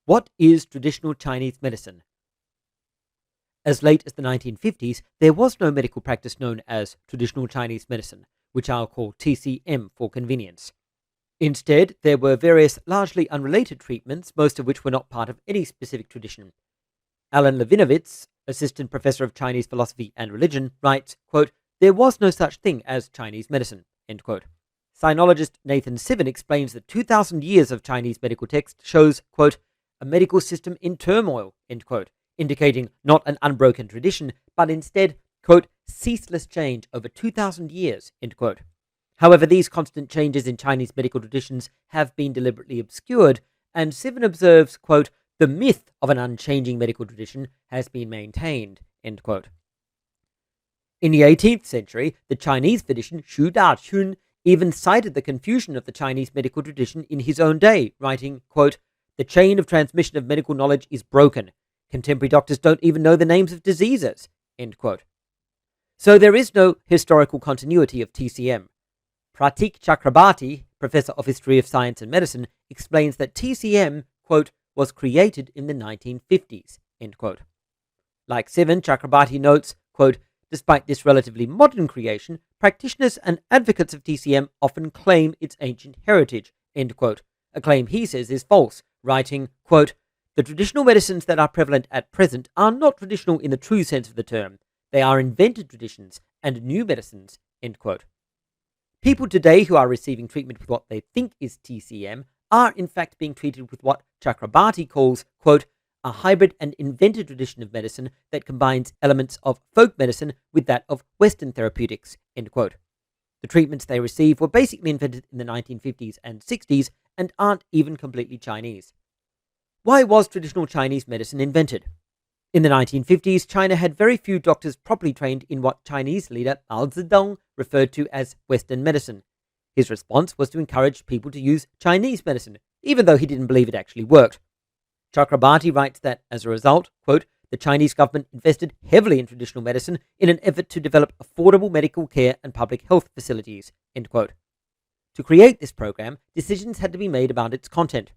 What is traditional Chinese medicine? As late as the 1950s, there was no medical practice known as traditional Chinese medicine, which I'll call TCM for convenience. Instead, there were various largely unrelated treatments, most of which were not part of any specific tradition. Alan Levinovitz, assistant professor of Chinese philosophy and religion, writes, quote, "There was no such thing as Chinese medicine," end quote. Sinologist Nathan Sivan explains that 2,000 years of Chinese medical text shows, quote, "a medical system in turmoil," end quote, indicating not an unbroken tradition, but instead, quote, "ceaseless change over 2,000 years," end quote. However, these constant changes in Chinese medical traditions have been deliberately obscured, and Sivan observes, quote, "the myth of an unchanging medical tradition has been maintained," end quote. In the 18th century, the Chinese physician Xu Dachun even cited the confusion of the Chinese medical tradition in his own day, writing, quote, "the chain of transmission of medical knowledge is broken. Contemporary doctors don't even know the names of diseases," end quote. So there is no historical continuity of TCM. Pratik Chakrabarti, professor of history of science and medicine, explains that TCM, quote, "was created in the 1950s," end quote. Like Sivan, Chakrabarti notes, quote, "despite this relatively modern creation, practitioners and advocates of TCM often claim its ancient heritage," end quote, a claim he says is false, writing, quote, "the traditional medicines that are prevalent at present are not traditional in the true sense of the term. They are invented traditions and new medicines," end quote. People today who are receiving treatment with what they think is TCM are in fact being treated with what Chakrabarti calls, quote, "a hybrid and invented tradition of medicine that combines elements of folk medicine with that of Western therapeutics," end quote. The treatments they receive were basically invented in the 1950s and 60s and aren't even completely Chinese. Why was traditional Chinese medicine invented? In the 1950s, China had very few doctors properly trained in what Chinese leader Mao Zedong referred to as Western medicine. His response was to encourage people to use Chinese medicine, even though he didn't believe it actually worked. Chakrabarti writes that, as a result, quote, "the Chinese government invested heavily in traditional medicine in an effort to develop affordable medical care and public health facilities," end quote. To create this program, decisions had to be made about its content.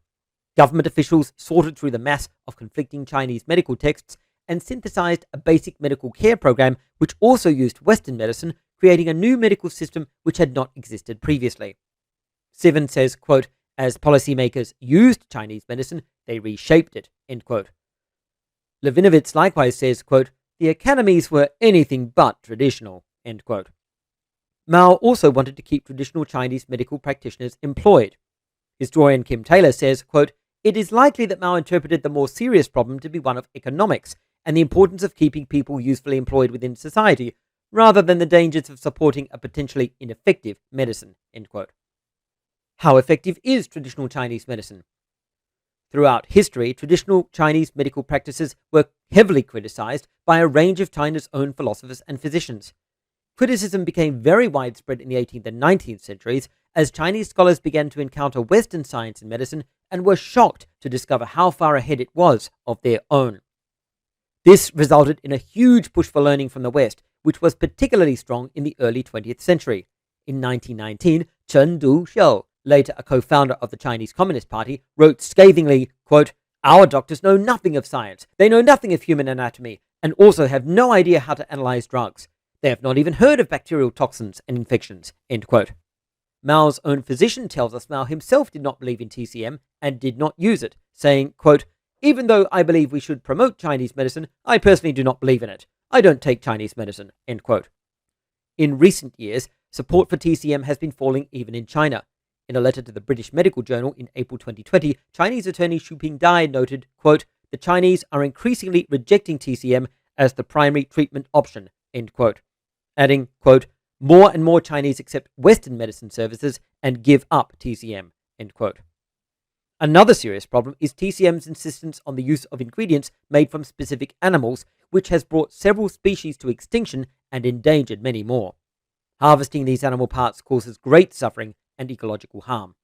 Government officials sorted through the mass of conflicting Chinese medical texts and synthesized a basic medical care program which also used Western medicine, creating a new medical system which had not existed previously. Sivan says, quote, "as policymakers used Chinese medicine, they reshaped it," end quote. Levinovitz likewise says, quote, "the academies were anything but traditional," end quote. Mao also wanted to keep traditional Chinese medical practitioners employed. Historian Kim Taylor says, quote, "it is likely that Mao interpreted the more serious problem to be one of economics and the importance of keeping people usefully employed within society, rather than the dangers of supporting a potentially ineffective medicine," end quote. How effective is traditional Chinese medicine? Throughout history, traditional Chinese medical practices were heavily criticized by a range of China's own philosophers and physicians. Criticism became very widespread in the 18th and 19th centuries as Chinese scholars began to encounter Western science and medicine and were shocked to discover how far ahead it was of their own. This resulted in a huge push for learning from the West, which was particularly strong in the early 20th century. In 1919, Chen Duxiu, later a co-founder of the Chinese Communist Party, wrote scathingly, quote, "our doctors know nothing of science, they know nothing of human anatomy, and also have no idea how to analyze drugs. They have not even heard of bacterial toxins and infections," end quote. Mao's own physician tells us Mao himself did not believe in TCM and did not use it, saying, quote, "even though I believe we should promote Chinese medicine, I personally do not believe in it. I don't take Chinese medicine," end quote. In recent years, support for TCM has been falling even in China. In a letter to the British Medical Journal in April 2020, Chinese attorney Xu Pingdai noted, quote, "the Chinese are increasingly rejecting TCM as the primary treatment option," end quote, adding, quote, "more and more Chinese accept Western medicine services and give up TCM," end quote. Another serious problem is TCM's insistence on the use of ingredients made from specific animals, which has brought several species to extinction and endangered many more. Harvesting these animal parts causes great suffering and ecological harm.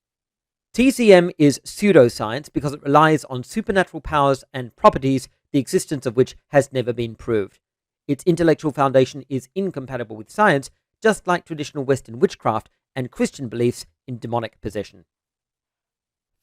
TCM is pseudoscience because it relies on supernatural powers and properties, the existence of which has never been proved. Its intellectual foundation is incompatible with science, just like traditional Western witchcraft and Christian beliefs in demonic possession.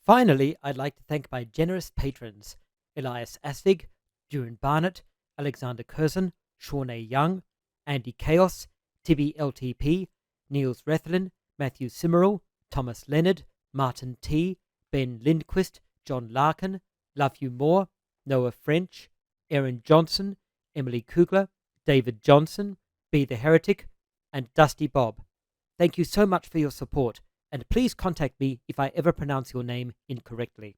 Finally, I'd like to thank my generous patrons: Elias Astig, Duran Barnett, Alexander Curzon, Sean A. Young, Andy Chaos, Tibby LTP, Niels Rethlin, Matthew Simmerall, Thomas Leonard, Martin T., Ben Lindquist, John Larkin, Love You More, Noah French, Aaron Johnson, Emily Kugler, David Johnson, Be the Heretic, and Dusty Bob. Thank you so much for your support, and please contact me if I ever pronounce your name incorrectly.